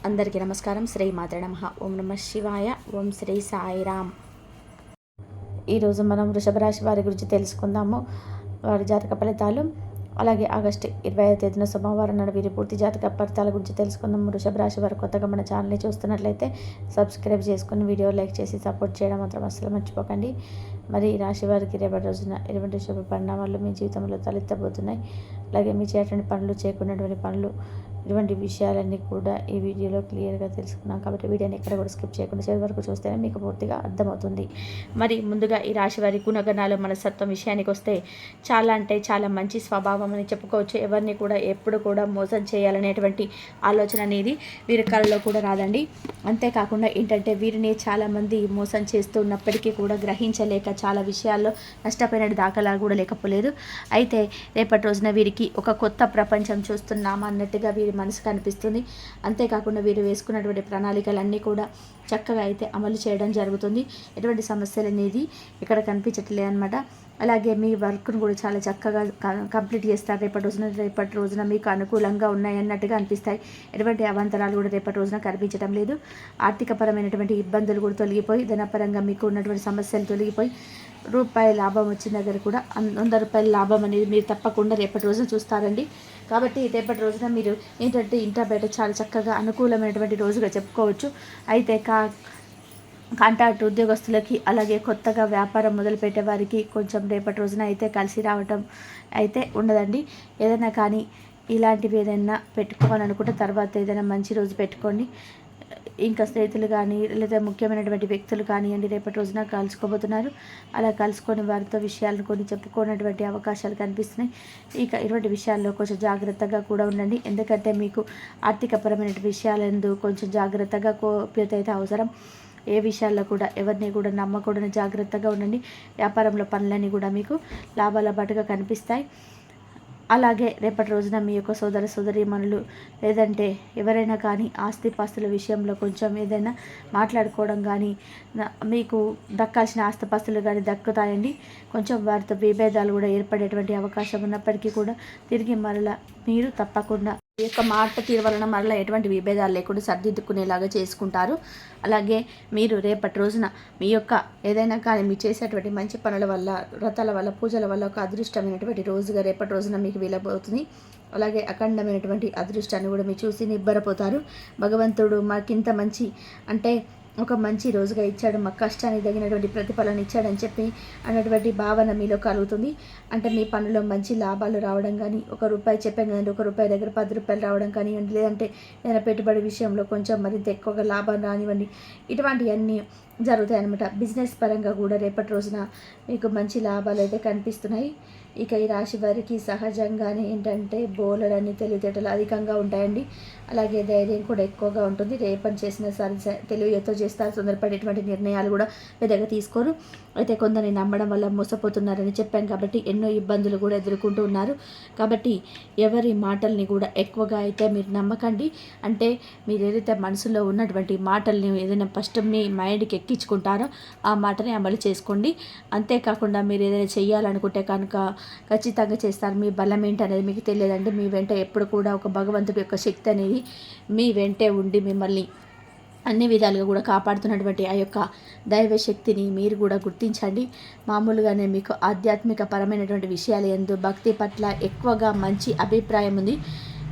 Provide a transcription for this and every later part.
అందరికీ నమస్కారం. శ్రీ మాత్రే నమః. ఓం నమ శివాయ. ఓం శ్రీ సాయిరామ్. ఈరోజు మనం వృషభ రాశి వారి గురించి తెలుసుకుందాము. వారి జాతక ఫలితాలు, అలాగే ఆగస్టు 20వ తేదీన సోమవారం నాడు వీరి పూర్తి జాతక ఫలితాల గురించి తెలుసుకుందాం. వృషభ రాశి వారు కొత్తగా మన ఛానల్ని చూస్తున్నట్లయితే సబ్స్క్రైబ్ చేసుకుని వీడియో లైక్ చేసి సపోర్ట్ చేయడం మాత్రం అస్సలు మర్చిపోకండి. మరి ఈ రాశి వారికి రేపటి రోజున ఎటువంటి శుభ పరిణామాలు మీ జీవితంలో తలెత్తబోతున్నాయి, అలాగే మీ చేయటువంటి పనులు, చేయకున్నటువంటి పనులు, ఇటువంటి విషయాలన్నీ కూడా ఈ వీడియోలో క్లియర్గా తెలుసుకున్నాం. కాబట్టి వీడియోని ఎక్కడ కూడా స్కిప్ చేయకుండా చివరి వరకు చూస్తేనే మీకు పూర్తిగా అర్థమవుతుంది. మరి ముందుగా ఈ రాశి వారి గుణగణాలు, మనస్తత్వం విషయానికి వస్తే చాలా అంటే చాలా మంచి స్వభావం అని చెప్పుకోవచ్చు. ఎవరిని కూడా ఎప్పుడు కూడా మోసం చేయాలనేటువంటి ఆలోచన అనేది వీరి కళలో కూడా రాదండి. అంతేకాకుండా ఏంటంటే వీరిని చాలామంది మోసం చేస్తూ ఉన్నప్పటికీ కూడా గ్రహించలేక చాలా విషయాల్లో నష్టపోయిన దాఖలా కూడా లేకపోలేదు. అయితే రేపటి రోజున వీరికి ఒక కొత్త ప్రపంచం చూస్తున్నామా అన్నట్టుగా వీరి మనసుకు అనిపిస్తుంది. అంతేకాకుండా వీరు వేసుకున్నటువంటి ప్రణాళికలన్నీ కూడా చక్కగా అయితే అమలు చేయడం జరుగుతుంది. ఎటువంటి సమస్యలు అనేది ఇక్కడ కనిపించట్లేదు అనమాట. అలాగే మీ వర్క్ను కూడా చాలా చక్కగా కంప్లీట్ చేస్తారు. రేపటి రోజున మీకు అనుకూలంగా ఉన్నాయన్నట్టుగా అనిపిస్తాయి. ఎటువంటి అవాంతరాలు కూడా రేపటి రోజున కనిపించడం లేదు. ఆర్థికపరమైనటువంటి ఇబ్బందులు కూడా తొలగిపోయి, ధనపరంగా మీకు ఉన్నటువంటి సమస్యలు తొలగిపోయి రూపాయి లాభం వచ్చిన దగ్గర కూడా 100 రూపాయల లాభం అనేది మీరు తప్పకుండా రేపటి రోజున చూస్తారండి. కాబట్టి రేపటి రోజున మీరు ఏంటంటే ఇంట బయట చాలా చక్కగా అనుకూలమైనటువంటి రోజుగా చెప్పుకోవచ్చు. అయితే కాంట్రాక్ట్ ఉద్యోగస్తులకి, అలాగే కొత్తగా వ్యాపారం మొదలుపెట్టే వారికి కొంచెం రేపటి రోజున అయితే కలిసి రావటం అయితే ఉండదండి. ఏదైనా కానీ ఇలాంటివి ఏదైనా పెట్టుకోవాలనుకుంటే తర్వాత ఏదైనా మంచి రోజు పెట్టుకోండి. ఇంకా స్నేహితులు కానీ లేదా ముఖ్యమైనటువంటి వ్యక్తులు కానివ్వండి రేపటి రోజున కలుసుకోబోతున్నారు. అలా కలుసుకొని వారితో విషయాలను కొన్ని చెప్పుకోనటువంటి అవకాశాలు కనిపిస్తున్నాయి. ఇక ఇటువంటి విషయాల్లో కొంచెం జాగ్రత్తగా కూడా ఉండండి. ఎందుకంటే మీకు ఆర్థికపరమైన విషయాలందు కొంచెం జాగ్రత్తగా కోప్యత అయితే అవసరం. ఏ విషయాల్లో కూడా ఎవరిని కూడా నమ్మకూడని జాగ్రత్తగా ఉండండి. వ్యాపారంలో పనులన్నీ కూడా మీకు లాభాల బాటుగా కనిపిస్తాయి. అలాగే రేపటి రోజున మీ యొక్క సోదరీమణులు లేదంటే ఎవరైనా కానీ ఆస్తిపాస్తుల విషయంలో కొంచెం ఏదైనా మాట్లాడుకోవడం కానీ, మీకు దక్కాల్సిన ఆస్తిపాస్తులు కానీ దక్కుతాయండి. కొంచెం వారితో విభేదాలు కూడా ఏర్పడేటువంటి అవకాశం ఉన్నప్పటికీ కూడా తిరిగి మరలా మీరు తప్పకుండా ఈ యొక్క మాట తీరు వలన మరలా ఎటువంటి విభేదాలు లేకుండా సర్దిద్దుకునేలాగా చేసుకుంటారు. అలాగే మీరు రేపటి రోజున మీ యొక్క ఏదైనా కానీ మీరు చేసేటువంటి మంచి పనుల వల్ల, వ్రతాల వల్ల, పూజల వల్ల ఒక అదృష్టమైనటువంటి రోజుగా రేపటి రోజున మీకు వీలబోతుంది. అలాగే అఖండమైనటువంటి అదృష్టాన్ని కూడా మీరు చూసి నిబ్బరపోతారు. భగవంతుడు మాకింత మంచి అంటే ఒక మంచి రోజుగా ఇచ్చాడు, మా కష్టానికి తగినటువంటి ప్రతిఫలాన్ని ఇచ్చాడని చెప్పి అన్నటువంటి భావన మీలో కలుగుతుంది. అంటే మీ పనులో మంచి లాభాలు రావడం కానీ, ₹1 చెప్పాం కదండి, ₹1 దగ్గర ₹10 రావడం కానివ్వండి, లేదంటే ఏదైనా పెట్టుబడి విషయంలో కొంచెం మరింత ఎక్కువగా లాభం రానివ్వండి, ఇటువంటివన్నీ జరుగుతాయి అన్నమాట. బిజినెస్ పరంగా కూడా రేపటి రోజున మీకు మంచి లాభాలు అయితే కనిపిస్తున్నాయి. ఇక ఈ రాశి వారికి సహజంగానే ఏంటంటే బోలెడన్ని తెలివితేటలు అధికంగా ఉంటాయండి. అలాగే ధైర్యం కూడా ఎక్కువగా ఉంటుంది. రేపని చేసిన సరే తెలివితో చేస్తారు. తొందరపడేటువంటి నిర్ణయాలు కూడా పెద్దగా తీసుకోరు. అయితే కొందరిని నమ్మడం వల్ల మోసపోతున్నారని చెప్పాను కాబట్టి ఎన్నో ఇబ్బందులు కూడా ఎదుర్కొంటూ ఉన్నారు. కాబట్టి ఎవరి మాటల్ని కూడా ఎక్కువగా అయితే మీరు నమ్మకండి. అంటే మీరు ఏదైతే మనసులో ఉన్నటువంటి మాటల్ని ఏదైనా ఫస్ట్ మీ మైండ్కి ఎక్కించుకుంటారో ఆ మాటని అమలు చేసుకోండి. అంతేకాకుండా మీరు ఏదైనా చేయాలనుకుంటే కనుక ఖచ్చితంగా చేస్తారు. మీ బలం ఏంటనేది మీకు తెలియదండి. మీ వెంట ఎప్పుడు కూడా ఒక భగవంతుడి యొక్క శక్తి అనేది మీ వెంటే ఉండి మిమ్మల్ని అన్ని విధాలుగా కూడా కాపాడుతున్నటువంటి ఆ యొక్క దైవ శక్తిని మీరు కూడా గుర్తించండి. మామూలుగానే మీకు ఆధ్యాత్మిక పరమైనటువంటి విషయాలు యందు భక్తి పట్ల ఎక్కువగా మంచి అభిప్రాయం ఉంది.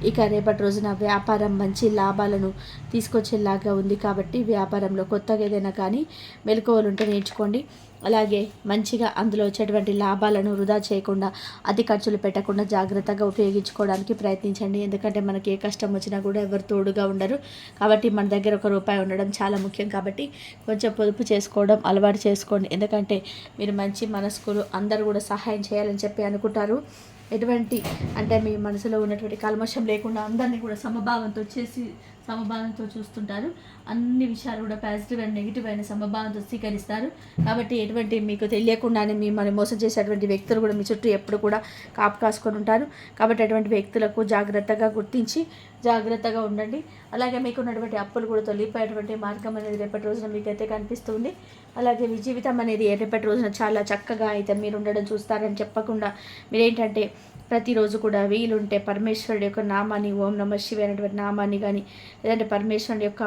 ఇక రేపటి రోజున వ్యాపారం మంచి లాభాలను తీసుకొచ్చేలాగా ఉంది. కాబట్టి వ్యాపారంలో కొత్తగా ఏదైనా కానీ మెలకువలు ఉంటే నేర్చుకోండి. అలాగే మంచిగా అందులో వచ్చేటువంటి లాభాలను వృధా చేయకుండా, అతి ఖర్చులు పెట్టకుండా జాగ్రత్తగా ఉపయోగించుకోవడానికి ప్రయత్నించండి. ఎందుకంటే మనకి ఏ కష్టం వచ్చినా కూడా ఎవరు తోడుగా ఉండరు. కాబట్టి మన దగ్గర ₹1 ఉండడం చాలా ముఖ్యం. కాబట్టి కొంచెం పొదుపు చేసుకోవడం అలవాటు చేసుకోండి. ఎందుకంటే మీరు మంచి మనస్కులు, అందరూ కూడా సహాయం చేయాలని చెప్పి అనుకుంటారు. ఎటువంటి అంటే మీ మనసులో ఉన్నటువంటి కల్మషం లేకుండా అందరినీ కూడా సమభావంతో చూస్తుంటారు. అన్ని విషయాలు కూడా పాజిటివ్ అండ్ నెగిటివ్ అయిన సమభావంతో స్వీకరిస్తారు. కాబట్టి ఎటువంటి మీకు తెలియకుండానే మిమ్మల్ని మోసం చేసేటువంటి వ్యక్తులు కూడా మీ చుట్టూ ఎప్పుడు కూడా కాపు కాసుకొని ఉంటారు. కాబట్టి అటువంటి వ్యక్తులకు జాగ్రత్తగా గుర్తించి జాగ్రత్తగా ఉండండి. అలాగే మీకు ఉన్నటువంటి అప్పులు కూడా తొలగిపోయేటువంటి మార్గం అనేది రేపటి రోజున మీకైతే కనిపిస్తుంది. అలాగే మీ జీవితం అనేది రేపటి రోజున చాలా చక్కగా అయితే మీరు ఉండడం చూస్తారని చెప్పకుండా మీరేంటంటే ప్రతిరోజు కూడా వీలుంటే పరమేశ్వరుడి యొక్క నామాన్ని, ఓం నమ శివాయ అనేటువంటి నామాన్ని కానీ, లేదంటే పరమేశ్వరుడి యొక్క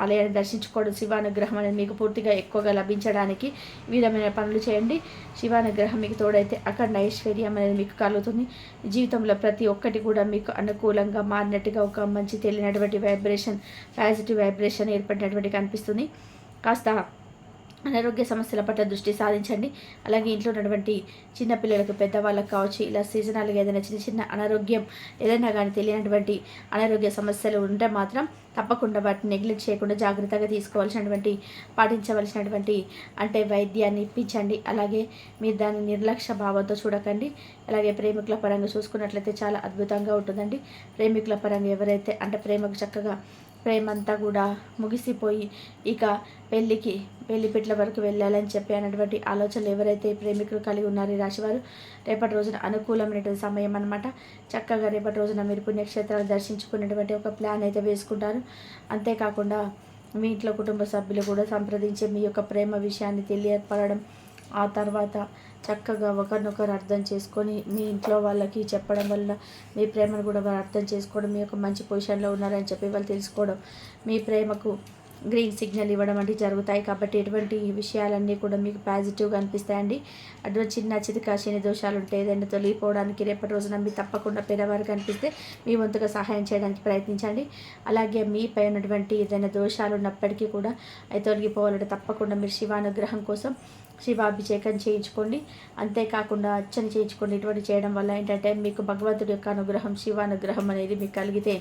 ఆలయాన్ని దర్శించుకోవడం, శివానుగ్రహం అనేది మీకు పూర్తిగా ఎక్కువగా లభించడానికి ఈ విధమైన పనులు చేయండి. శివానుగ్రహం మీకు తోడైతే అఖండ ఐశ్వర్యం అనేది మీకు కలుగుతుంది. జీవితంలో ప్రతి ఒక్కటి కూడా మీకు అనుకూలంగా మారినట్టుగా ఒక మంచి తెలియనటువంటి వైబ్రేషన్, పాజిటివ్ వైబ్రేషన్ ఏర్పడినటువంటి కనిపిస్తుంది. కాస్త అనారోగ్య సమస్యల పట్ల దృష్టి సాధించండి. అలాగే ఇంట్లో ఉన్నటువంటి చిన్నపిల్లలకు, పెద్దవాళ్ళకు కావచ్చు, ఇలా సీజనల్గా ఏదైనా చిన్న చిన్న అనారోగ్యం ఏదైనా కానీ తెలియనటువంటి అనారోగ్య సమస్యలు ఉంటే మాత్రం తప్పకుండా వాటిని నెగ్లెక్ట్ చేయకుండా జాగ్రత్తగా పాటించవలసినటువంటి అంటే వైద్యాన్ని ఇప్పించండి. అలాగే మీరు దాన్ని నిర్లక్ష్య భావంతో చూడకండి. అలాగే ప్రేమికుల పరంగా చూసుకున్నట్లయితే చాలా అద్భుతంగా ఉంటుందండి. ప్రేమికుల పరంగా ఎవరైతే అంటే ప్రేమకు చక్కగా ప్రేమంతా కూడా ముగిసిపోయి ఇక పెళ్లి పిట్ల వరకు వెళ్ళాలని చెప్పి అన్నటువంటి ఆలోచనలు ఎవరైతే ప్రేమికులు కలిగి ఉన్నారో ఈ రాశివారు రేపటి రోజున అనుకూలమైనటువంటి సమయం అన్నమాట. చక్కగా రేపటి రోజున మీరు పుణ్యక్షేత్రాలు దర్శించుకునేటువంటి ఒక ప్లాన్ అయితే వేసుకుంటారు. అంతేకాకుండా మీ ఇంట్లో కుటుంబ సభ్యులు కూడా సంప్రదించి మీ యొక్క ప్రేమ విషయాన్ని తెలియపడడం, ఆ తర్వాత చక్కగా ఒకరినొకరు అర్థం చేసుకొని మీ ఇంట్లో వాళ్ళకి చెప్పడం వల్ల మీ ప్రేమను కూడా వారు అర్థం చేసుకోవడం, మీ యొక్క మంచి పొజిషన్లో ఉన్నారని చెప్పి వాళ్ళు తెలుసుకోవడం, మీ ప్రేమకు గ్రీన్ సిగ్నల్ ఇవ్వడం వంటివి జరుగుతాయి. కాబట్టి ఎటువంటి విషయాలన్నీ కూడా మీకు పాజిటివ్గా అనిపిస్తాయండి. అటువంటి చిన్న చితక శని దోషాలు ఉంటే ఏదైనా తొలగిపోవడానికి రేపటి రోజున మీరు తప్పకుండా పేదవారికి అనిపిస్తే మీ వంతుగా సహాయం చేయడానికి ప్రయత్నించండి. అలాగే మీపై ఉన్నటువంటి ఏదైనా దోషాలు ఉన్నప్పటికీ కూడా అవి తొలగిపోవాలంటే తప్పకుండా మీరు శివానుగ్రహం కోసం శివాభిషేకం చేయించుకోండి. అంతేకాకుండా అర్చన చేయించుకోండి. ఇటువంటి చేయడం వల్ల ఏంటంటే మీకు భగవంతుడి యొక్క అనుగ్రహం, శివానుగ్రహం అనేది మీకు కలిగితే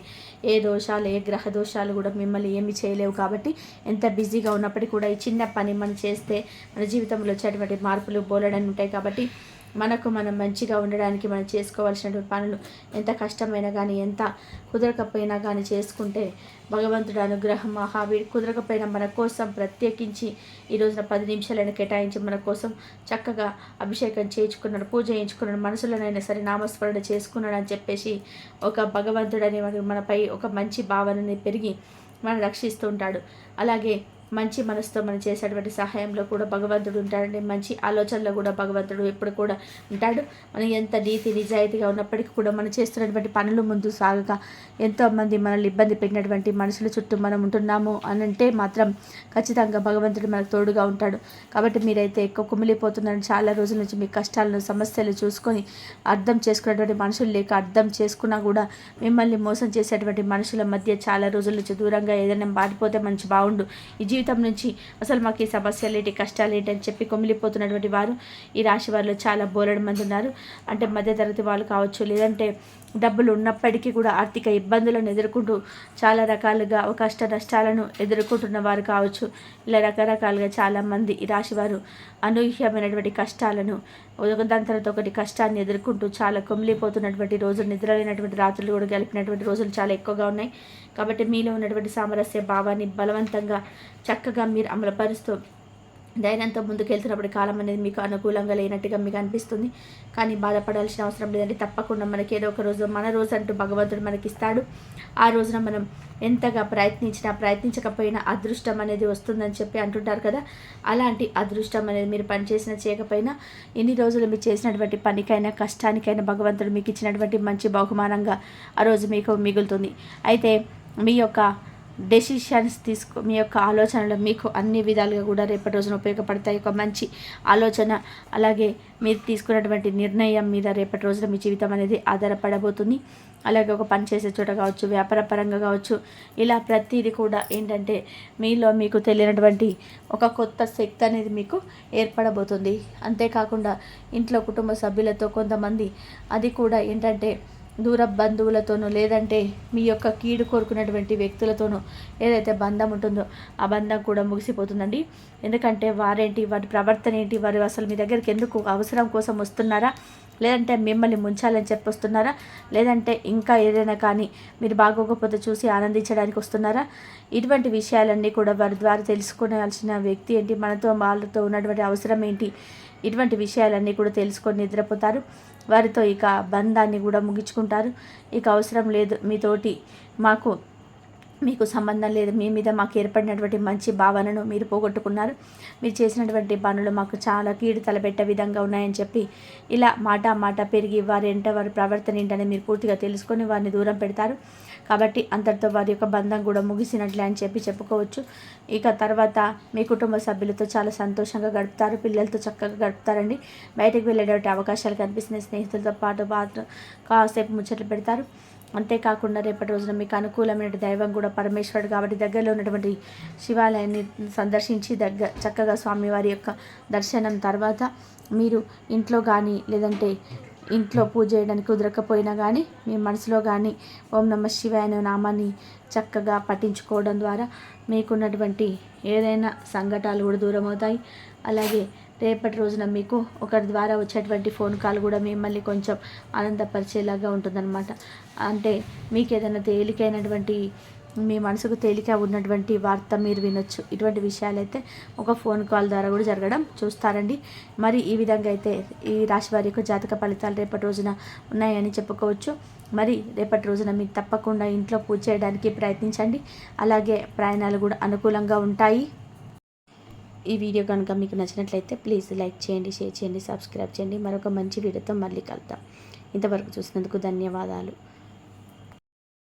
ఏ దోషాలు, ఏ గ్రహ దోషాలు కూడా మిమ్మల్ని ఏమి చేయలేవు. కాబట్టి ఎంత బిజీగా ఉన్నప్పటికీ కూడా ఈ చిన్న పని మనం చేస్తే మన జీవితంలో వచ్చేటువంటి మార్పులు బోలెడని ఉంటాయి. కాబట్టి మనం మంచిగా ఉండడానికి మనం చేసుకోవాల్సినటువంటి పనులు ఎంత కష్టమైనా కానీ, ఎంత కుదరకపోయినా కానీ చేసుకుంటే భగవంతుడి అనుగ్రహం కుదరకపోయినా మన కోసం ప్రత్యేకించి ఈ రోజున 10 నిమిషాలైనా కేటాయించి మన కోసం చక్కగా అభిషేకం చేయించుకున్నాడు, పూజ చేయించుకున్నాడు, మనసులోనైనా సరే నామస్మరణ చేసుకున్నాడు అని చెప్పేసి ఒక భగవంతుడని మనపై ఒక మంచి భావనని పెరిగి మనం రక్షిస్తూ ఉంటాడు. అలాగే మంచి మనసుతో మనం చేసేటువంటి సహాయంలో కూడా భగవంతుడు ఉంటాడండి. మంచి ఆలోచనలో కూడా భగవంతుడు ఎప్పుడు కూడా ఉంటాడు. మనం ఎంత నీతి నిజాయితీగా ఉన్నప్పటికీ కూడా మనం చేస్తున్నటువంటి పనులు ముందు సాగక ఎంతోమంది మనల్ని ఇబ్బంది పెట్టినటువంటి మనుషుల చుట్టూ మనం ఉంటున్నాము అని అంటే మాత్రం ఖచ్చితంగా భగవంతుడు మనకు తోడుగా ఉంటాడు. కాబట్టి మీరైతే ఎక్కువ కుమిలిపోతున్నారని చాలా రోజుల నుంచి మీ కష్టాలను, సమస్యలు చూసుకొని అర్థం చేసుకున్నటువంటి మనుషులు లేక, అర్థం చేసుకున్నా కూడా మిమ్మల్ని మోసం చేసేటువంటి మనుషుల మధ్య చాలా రోజుల నుంచి దూరంగా ఏదైనా మారిపోతే మంచి బాగుండు, ఈ జీవితం నుంచి అసలు మాకు ఈ సమస్యలు ఏంటి, కష్టాలు ఏంటి అని చెప్పి కొమిలిపోతున్నటువంటి వారు ఈ రాశి వారిలో చాలా బోలెడు మంది ఉన్నారు. అంటే మధ్యతరగతి వాళ్ళు కావచ్చు, లేదంటే డబ్బులు ఉన్నప్పటికీ కూడా ఆర్థిక ఇబ్బందులను ఎదుర్కొంటూ చాలా రకాలుగా కష్ట నష్టాలను ఎదుర్కొంటున్న వారు కావచ్చు. ఇలా రకరకాలుగా చాలామంది ఈ రాశివారు అనూహ్యమైనటువంటి కష్టాలను దాని తర్వాత ఒకటి కష్టాన్ని ఎదుర్కొంటూ చాలా కొమిలిపోతున్నటువంటి రోజులు, నిద్రలేనటువంటి రాత్రులు కూడా గడిపినటువంటి రోజులు చాలా ఎక్కువగా ఉన్నాయి. కాబట్టి మీలో ఉన్నటువంటి సామరస్య భావాన్ని బలవంతంగా చక్కగా మీరు అమలుపరుస్తూ ధైర్యంతో ముందుకెళ్తున్నప్పుడు కాలం అనేది మీకు అనుకూలంగా లేనట్టుగా మీకు అనిపిస్తుంది. కానీ బాధపడాల్సిన అవసరం లేదండి. తప్పకుండా మనకి ఏదో ఒక రోజు మన రోజు అంటూ భగవంతుడు మనకి ఇస్తాడు. ఆ రోజున మనం ఎంతగా ప్రయత్నించకపోయినా అదృష్టం అనేది వస్తుందని చెప్పి అంటుంటారు కదా. అలాంటి అదృష్టం అనేది మీరు పని చేసినా చేయకపోయినా ఎన్ని రోజులు మీరు చేసినటువంటి పనికైనా, కష్టానికైనా భగవంతుడు మీకు ఇచ్చినటువంటి మంచి బహుమానంగా ఆ రోజు మీకు మిగులుతుంది. అయితే మీ యొక్క డెసిషన్స్ మీ యొక్క ఆలోచనలు మీకు అన్ని విధాలుగా కూడా రేపటి రోజున ఉపయోగపడతాయి. ఒక మంచి ఆలోచన, అలాగే మీరు తీసుకున్నటువంటి నిర్ణయం మీద రేపటి రోజున మీ జీవితం అనేది ఆధారపడబోతుంది. అలాగే ఒక పని చేసే చోట కావచ్చు, వ్యాపార పరంగా కావచ్చు, ఇలా ప్రతిదీ కూడా ఏంటంటే మీలో మీకు తెలియనటువంటి ఒక కొత్త శక్తి అనేది మీకు ఏర్పడబోతుంది. అంతేకాకుండా ఇంట్లో కుటుంబ సభ్యులతో కొంతమంది అది కూడా ఏంటంటే దూర బంధువులతోనూ, లేదంటే మీ యొక్క కీడు కోరుకున్నటువంటి వ్యక్తులతోనూ ఏదైతే బంధం ఉంటుందో ఆ బంధం కూడా ముగిసిపోతుందండి. ఎందుకంటే వారి ప్రవర్తన ఏంటి, వారు అసలు మీ దగ్గరికి ఎందుకు అవసరం కోసం వస్తున్నారా, లేదంటే మిమ్మల్ని ముంచాలని చెప్పి వస్తున్నారా, లేదంటే ఇంకా ఏదైనా కానీ మీరు బాగోకపోతే చూసి ఆనందించడానికి వస్తున్నారా, ఇటువంటి విషయాలన్నీ కూడా వారి ద్వారా తెలుసుకోవాల్సిన వ్యక్తి ఏంటి, వాళ్ళతో ఉన్నటువంటి అవసరం ఏంటి, ఇటువంటి విషయాలన్నీ కూడా తెలుసుకొని నిద్రపోతారు. వారితో ఇక బంధాన్ని కూడా ముగించుకుంటారు. ఇక అవసరం లేదు మీతోటి మాకు మీకు సంబంధం లేదు, మీ మీద మాకు ఏర్పడినటువంటి మంచి భావనను మీరు పోగొట్టుకున్నారు, మీరు చేసినటువంటి పనులు మాకు చాలా కీడు తలపెట్టే విధంగా ఉన్నాయని చెప్పి ఇలా మాట పెరిగి వారి ప్రవర్తన ఏంటనే మీరు పూర్తిగా తెలుసుకొని వారిని దూరం పెడతారు. కాబట్టి అంతటితో వారి యొక్క బంధం కూడా ముగిసినట్లే అని చెప్పుకోవచ్చు. ఇక తర్వాత మీ కుటుంబ సభ్యులతో చాలా సంతోషంగా గడుపుతారు, పిల్లలతో చక్కగా గడుపుతారండి. బయటకు వెళ్ళేటువంటి అవకాశాలు కనిపిస్తున్నాయి, స్నేహితులతో పాటు కాసేపు ముచ్చట్లు పెడతారు. అంతేకాకుండా రేపటి రోజున మీకు అనుకూలమైన దైవం కూడా పరమేశ్వరుడు కాబట్టి దగ్గరలో ఉన్నటువంటి శివాలయాన్ని సందర్శించి చక్కగా స్వామివారి యొక్క దర్శనం తర్వాత మీరు ఇంట్లో కానీ లేదంటే ఇంట్లో పూజ చేయడానికి కుదరకపోయినా కానీ మీ మనసులో కానీ ఓం నమః శివాయ అనే నామాన్ని చక్కగా పఠించుకోవడం ద్వారా మీకున్నటువంటి ఏదైనా సంఘటనలు కూడా దూరం అవుతాయి. అలాగే రేపటి రోజున మీకు ఒకరి ద్వారా వచ్చేటువంటి ఫోన్ కాల్ కూడా మిమ్మల్ని కొంచెం ఆనందపరిచేలాగా ఉంటుందన్నమాట. అంటే మీకు ఏదైనా తేలికైనటువంటి మీ మనసుకు తేలిక ఉన్నటువంటి వార్త మీరు వినొచ్చు. ఇటువంటి విషయాలైతే ఒక ఫోన్ కాల్ ద్వారా కూడా జరగడం చూస్తారండి. మరి ఈ విధంగా అయితే ఈ రాశి వారి యొక్క జాతక ఫలితాలు రేపటి రోజున ఉన్నాయని చెప్పుకోవచ్చు. మరి రేపటి రోజున మీకు తప్పకుండా ఇంట్లో పూజ చేయడానికి ప్రయత్నించండి. అలాగే ప్రయాణాలు కూడా అనుకూలంగా ఉంటాయి. ఈ వీడియో కనుక మీకు నచ్చినట్లయితే ప్లీజ్ లైక్ చేయండి, షేర్ చేయండి, సబ్స్క్రైబ్ చేయండి. మరొక మంచి వీడియోతో మళ్ళీ కలుద్దాం. ఇంతవరకు చూసినందుకు ధన్యవాదాలు.